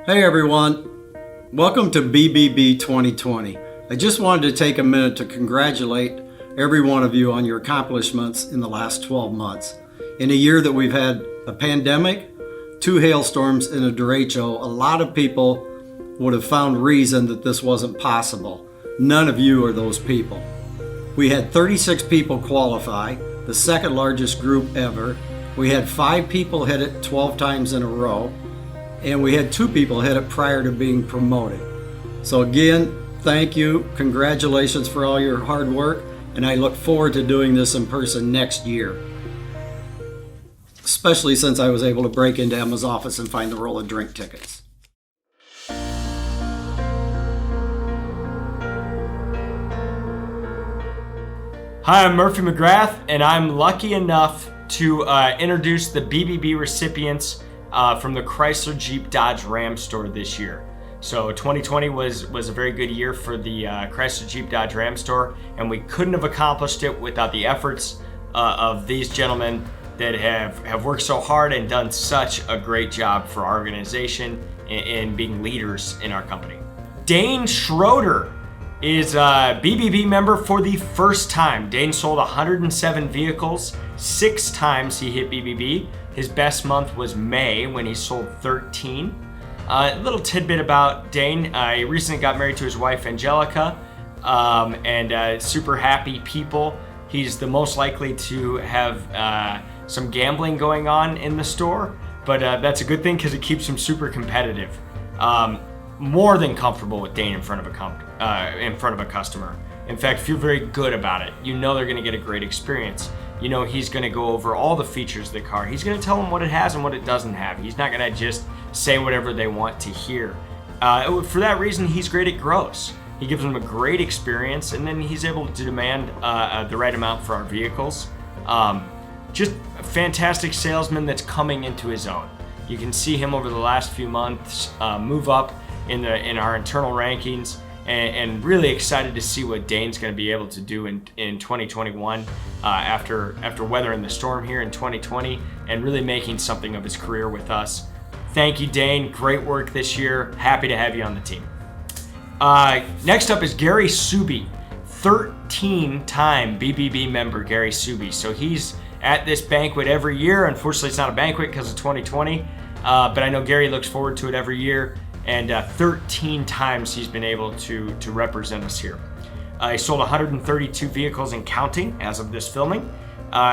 Hey everyone, welcome to BBB 2020. I just wanted to take a minute to congratulate every one of you on your accomplishments in the last 12 months. In a year that we've had a pandemic, 2 hailstorms, and a derecho, a lot of people would have found reason that this wasn't possible. None of you are those people. We had 36 people qualify, the second largest group ever. We had 5 people hit it 12 times in a row. And we had 2 people hit it prior to being promoted. So again, thank you, congratulations for all your hard work, and I look forward to doing this in person next year. Especially since I was able to break into Emma's office and find the roll of drink tickets. Hi, I'm Murphy McGrath, and I'm lucky enough to introduce the BBB recipients from the Chrysler Jeep Dodge Ram store this year. So 2020 was a very good year for the Chrysler Jeep Dodge Ram store, and we couldn't have accomplished it without the efforts of these gentlemen that have worked so hard and done such a great job for our organization in being leaders in our company. Dane Schroeder is a BBB member for the first time. Dane sold 107 vehicles, 6 times he hit BBB. His best month was May when he sold 13. A little tidbit about Dane, he recently got married to his wife Angelica, and super happy people. He's the most likely to have some gambling going on in the store, but that's a good thing because it keeps him super competitive. More than comfortable with Dane in front of a customer. In fact, feel very good about it. You know they're going to get a great experience. You know he's going to go over all the features of the car. He's going to tell them what it has and what it doesn't have. He's not going to just say whatever they want to hear. For that reason, he's great at gross. He gives them a great experience, and then he's able to demand the right amount for our vehicles. Just a fantastic salesman that's coming into his own. You can see him over the last few months move up in our internal rankings, and really excited to see what Dane's going to be able to do in 2021 after weathering the storm here in 2020 and really making something of his career with us. Thank you, Dane. Great work this year. Happy to have you on the team. Next up is Gary Suby, 13-time BBB member Gary Suby. So he's at this banquet every year. Unfortunately, it's not a banquet because of 2020, but I know Gary looks forward to it every year. And 13 times he's been able to represent us here. He sold 132 vehicles and counting as of this filming.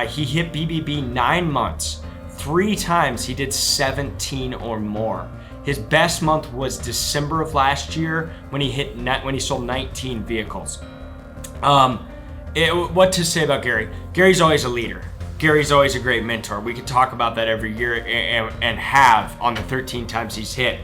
He hit BBB 9 months. 3 times he did 17 or more. His best month was December of last year when he sold 19 vehicles. What to say about Gary? Gary's always a leader. Gary's always a great mentor. We could talk about that every year and have on the 13 times he's hit.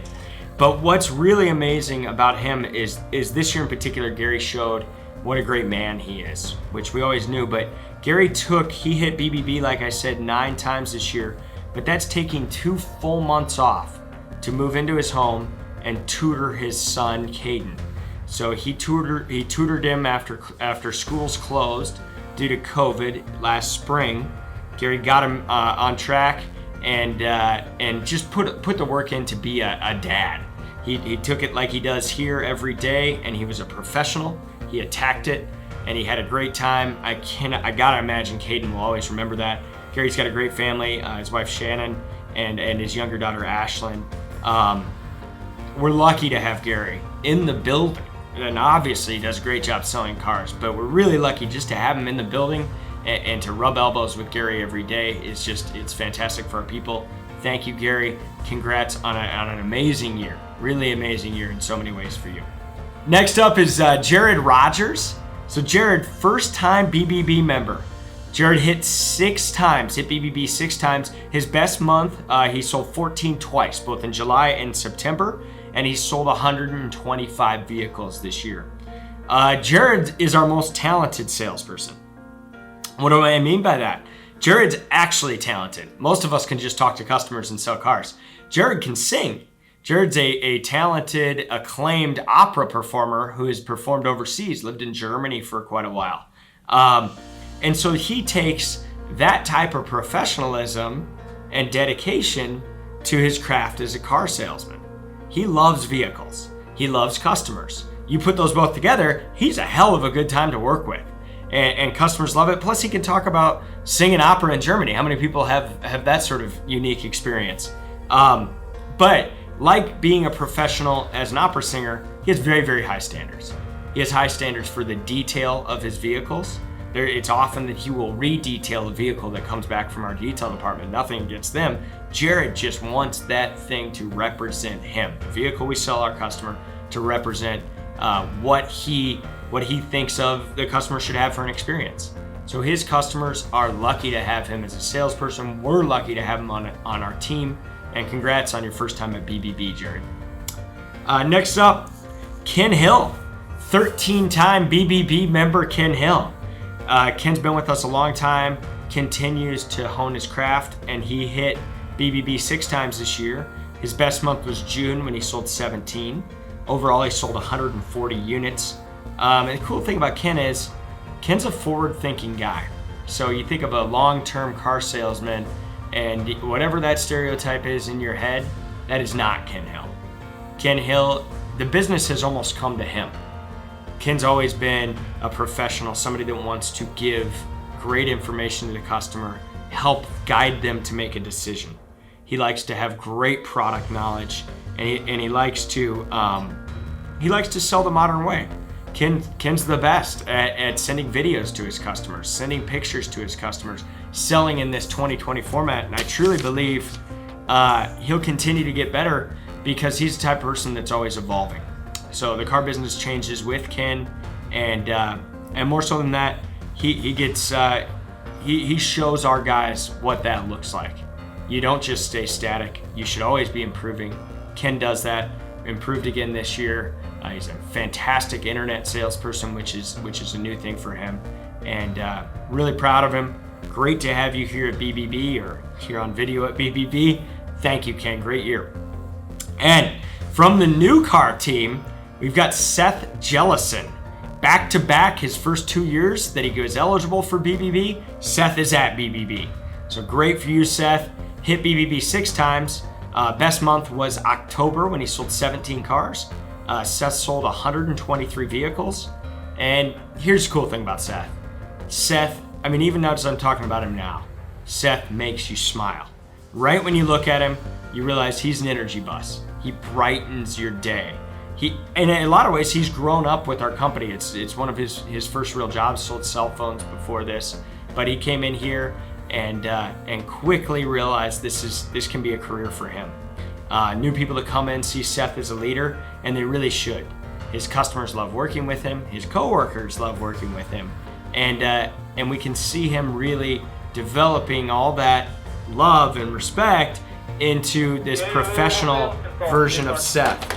But what's really amazing about him is this year in particular, Gary showed what a great man he is, which we always knew. But Gary he hit BBB, like I said, 9 times this year, but that's taking 2 full months off to move into his home and tutor his son, Caden. So he tutored him after schools closed due to COVID last spring. Gary got him on track and just put the work in to be a dad. He took it like he does here every day, and he was a professional. He attacked it, and he had a great time. I gotta imagine Caden will always remember that. Gary's got a great family, his wife Shannon, and his younger daughter Ashlyn. We're lucky to have Gary in the building, and obviously he does a great job selling cars, but we're really lucky just to have him in the building and to rub elbows with Gary every day. It's fantastic for our people. Thank you, Gary. Congrats on an amazing year. Really amazing year in so many ways for you. Next up is Jared Rogers. So Jared, first time BBB member. Jared hit BBB 6 times. His best month, he sold 14 twice, both in July and September, and he sold 125 vehicles this year. Jared is our most talented salesperson. What do I mean by that? Jared's actually talented. Most of us can just talk to customers and sell cars. Jared can sing. Jared's a talented, acclaimed opera performer who has performed overseas, lived in Germany for quite a while. And so he takes that type of professionalism and dedication to his craft as a car salesman. he loves vehicles. He loves customers. You put those both together, he's a hell of a good time to work with. And customers love it. Plus, he can talk about singing opera in Germany. How many people have that sort of unique experience? But like being a professional as an opera singer, he has very, very high standards. He has high standards for the detail of his vehicles. It's often that he will re-detail a vehicle that comes back from our detail department. Nothing against them. Jared just wants that thing to represent him. The vehicle we sell our customer to represent what he thinks of the customer should have for an experience. So his customers are lucky to have him as a salesperson. We're lucky to have him on our team. And congrats on your first time at BBB, Jared. Next up, Ken Hill. 13-time BBB member Ken Hill. Ken's been with us a long time, continues to hone his craft, and he hit BBB 6 times this year. His best month was June when he sold 17. Overall, he sold 140 units. And the cool thing about Ken is, Ken's a forward-thinking guy. So you think of a long-term car salesman, and whatever that stereotype is in your head, that is not Ken Hill. Ken Hill, the business has almost come to him. Ken's always been a professional, somebody that wants to give great information to the customer, help guide them to make a decision. He likes to have great product knowledge, and he likes to sell the modern way. Ken's the best at sending videos to his customers, sending pictures to his customers, selling in this 2020 format, and I truly believe he'll continue to get better because he's the type of person that's always evolving. So the car business changes with Ken, and more so than that, he shows our guys what that looks like. You don't just stay static. You should always be improving. Ken does that. Improved again this year. He's a fantastic internet salesperson, which is a new thing for him, and really proud of him. Great to have you here at BBB or here on video at BBB. Thank you, Ken. Great year. And from the new car team, we've got Seth Jellison. Back-to-back, his first 2 years that he was eligible for BBB, Seth is at BBB. So great for you, Seth. Hit BBB 6 times. Best month was October when he sold 17 cars. Seth sold 123 vehicles. And here's the cool thing about Seth. Seth, I mean, even now as I'm talking about him now, Seth makes you smile. Right when you look at him, you realize he's an energy bus. He brightens your day. In a lot of ways, he's grown up with our company. It's one of his first real jobs. Sold cell phones before this, but he came in here and quickly realized this can be a career for him. New people that come in see Seth as a leader, and they really should. His customers love working with him. His coworkers love working with him, and we can see him really developing all that love and respect into this professional version of Seth.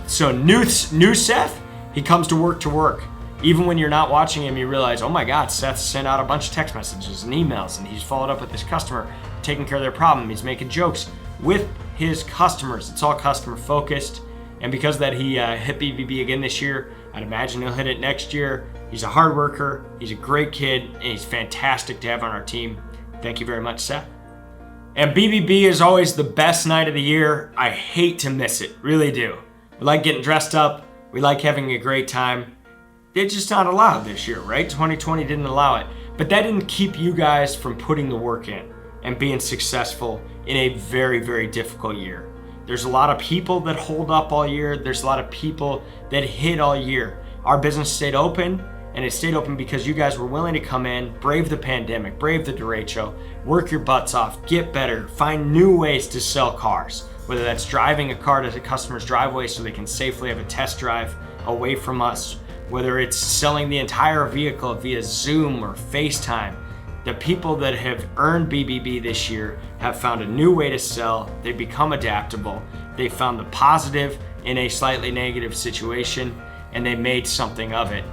So new Seth, he comes to work. Even when you're not watching him, you realize, oh my God, Seth sent out a bunch of text messages and emails, and he's followed up with this customer, taking care of their problem. He's making jokes with his customers. It's all customer focused. And because of that, he hit BBB again this year. I'd imagine he'll hit it next year. He's a hard worker. He's a great kid, and he's fantastic to have on our team. Thank you very much, Seth. And BBB is always the best night of the year. I hate to miss it, really do. We like getting dressed up. We like having a great time. It's just not allowed this year, right? 2020 didn't allow it. But that didn't keep you guys from putting the work in and being successful in a very, very difficult year. There's a lot of people that hold up all year. There's a lot of people that hit all year. Our business stayed open, and it stayed open because you guys were willing to come in, brave the pandemic, brave the derecho, work your butts off, get better, find new ways to sell cars. Whether that's driving a car to the customer's driveway so they can safely have a test drive away from us, whether it's selling the entire vehicle via Zoom or FaceTime. The people that have earned BBB this year have found a new way to sell. They've become adaptable. They found the positive in a slightly negative situation, and they made something of it.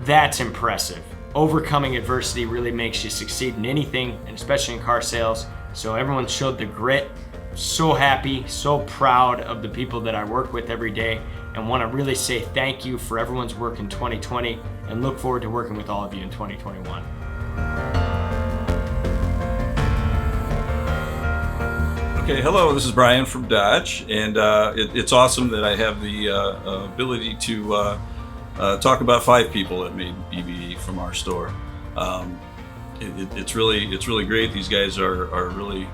That's impressive. Overcoming adversity really makes you succeed in anything, and especially in car sales. So everyone showed the grit. So happy, so proud of the people that I work with every day, and want to really say thank you for everyone's work in 2020, and look forward to working with all of you in 2021. Okay, hello, this is Brian from Dodge, and it's awesome that I have the ability to talk about 5 people that made BBB from our store. It's really great. These guys are really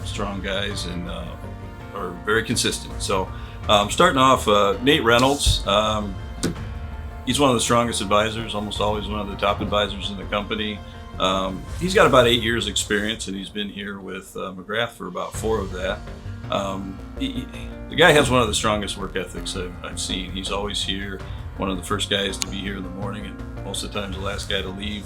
strong guys and are very consistent. So starting off, Nate Reynolds. He's one of the strongest advisors, almost always one of the top advisors in the company. He's got about 8 years experience, and he's been here with McGrath for about 4 of that. The guy has one of the strongest work ethics I've seen. He's always here, one of the first guys to be here in the morning, and most of the times the last guy to leave.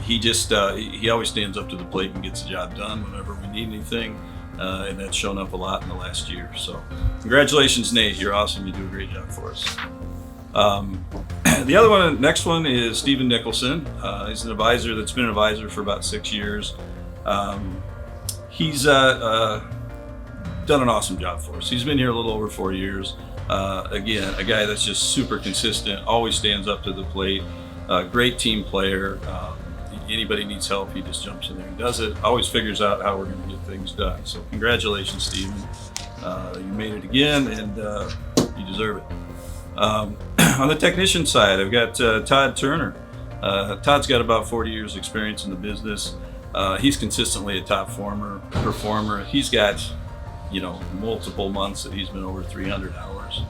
He always stands up to the plate and gets the job done whenever we need anything, and that's shown up a lot in the last year. So congratulations, Nate. You're awesome. You do a great job for us. The next one is Stephen Nicholson. He's an advisor that's been an advisor for about 6 years. He's done an awesome job for us. He's been here a little over 4 years. Again, a guy that's just super consistent, always stands up to the plate, great team player. Anybody needs help, he just jumps in there and does it. Always figures out how we're going to get things done. So congratulations, Stephen. You made it again, and you deserve it. On the technician side, I've got Todd Turner. Todd's got about 40 years experience in the business. He's consistently a top performer. He's got, multiple months that he's been over 300 hours.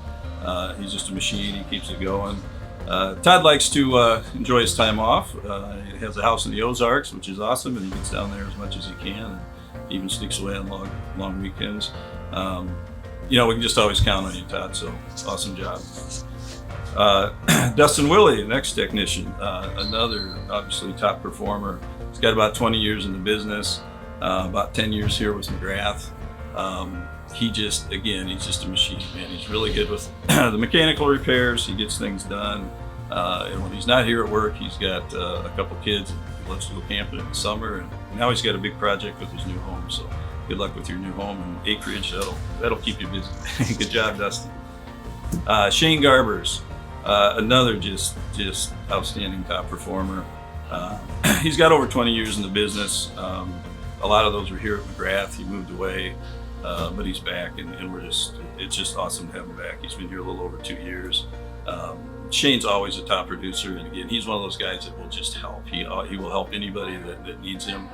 He's just a machine. He keeps it going. Todd likes to enjoy his time off. He has a house in the Ozarks, which is awesome, and he gets down there as much as he can, and even sneaks away on long weekends. We can just always count on you, Todd, so awesome job. Dustin Willey, next technician, another obviously top performer. He's got about 20 years in the business, about 10 years here with McGrath. He's just a machine, man. He's really good with the mechanical repairs. He gets things done. And when he's not here at work, he's got a couple kids. He loves to go camping in the summer, and now he's got a big project with his new home. So good luck with your new home and acreage. That'll keep you busy. Good job, Dustin. Shane Garbers, another just outstanding top performer. He's got over 20 years in the business. A lot of those were here at McGrath. He moved away, but he's back, and it's just awesome to have him back. He's been here a little over 2 years. Shane's always a top producer, and again, he's one of those guys that will just help. He will help anybody that needs him,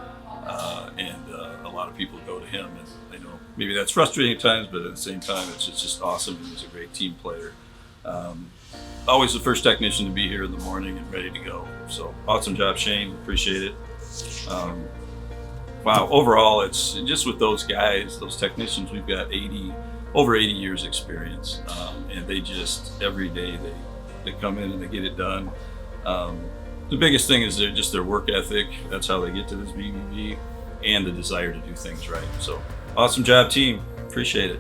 and a lot of people go to him. And I know maybe that's frustrating at times, but at the same time, it's just awesome, and he's a great team player. Always the first technician to be here in the morning and ready to go. So awesome job, Shane. Appreciate it. Wow, overall, it's just with those guys, those technicians, we've got over 80 years experience, and they just every day they come in and they get it done. The biggest thing is their work ethic. That's how they get to this BBB, and the desire to do things right. So awesome job, team. Appreciate it.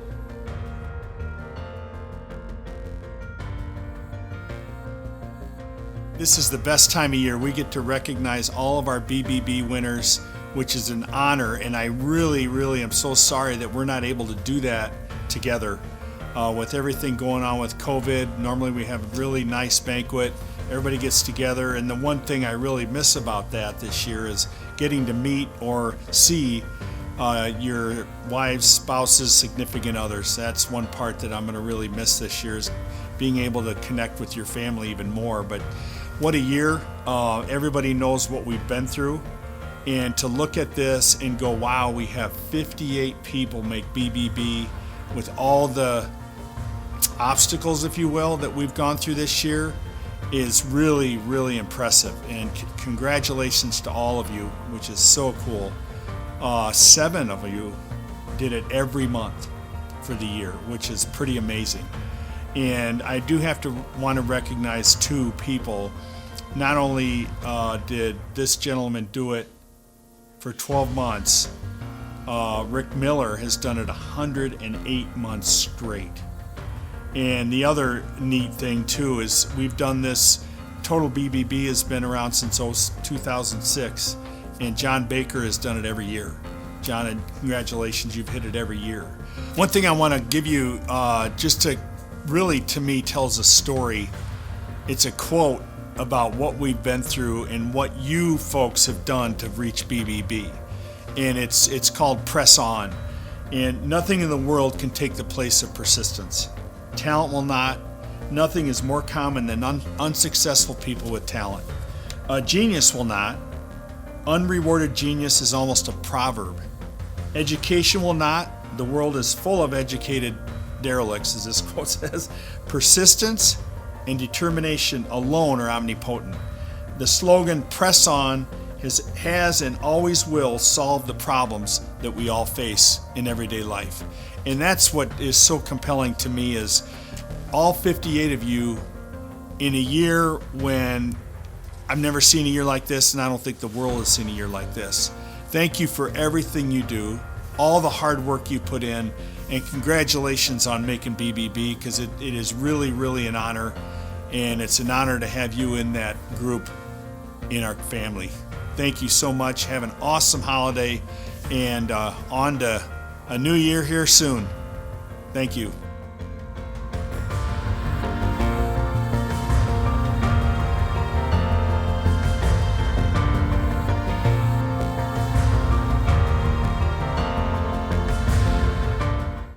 This is the best time of year. We get to recognize all of our BBB winners, which is an honor, and I really, really am so sorry that we're not able to do that together. With everything going on with COVID, normally we have a really nice banquet. Everybody gets together, and the one thing I really miss about that this year is getting to meet or see your wives, spouses, significant others. That's one part that I'm going to really miss this year, is being able to connect with your family even more. But what a year. Everybody knows what we've been through. And to look at this and go, wow, we have 58 people make BBB with all the obstacles, if you will, that we've gone through this year is really, really impressive. And congratulations to all of you, which is so cool. 7 of you did it every month for the year, which is pretty amazing. And I do have to want to recognize 2 people. Not only did this gentleman do it for 12 months, Rick Miller has done it 108 months straight. And the other neat thing too is we've done this, Total BBB has been around since 2006, and John Baker has done it every year. John, congratulations, you've hit it every year. One thing I want to give you, just to really, to me, tells a story. It's a quote about what we've been through and what you folks have done to reach BBB. and it's called Press On. And nothing in the world can take the place of persistence. Talent will not. Nothing is more common than unsuccessful people with talent. Genius will not. Unrewarded genius is almost a proverb. Education will not. The world is full of educated derelicts, as this quote says. Persistence and determination alone are omnipotent. The slogan, Press On, has and always will solve the problems that we all face in everyday life. And that's what is so compelling to me, is all 58 of you in a year when I've never seen a year like this, and I don't think the world has seen a year like this. Thank you for everything you do, all the hard work you put in, and congratulations on making BBB, because it is really, really an honor, and it's an honor to have you in that group in our family. Thank you so much. Have an awesome holiday, and on to a new year here soon. Thank you.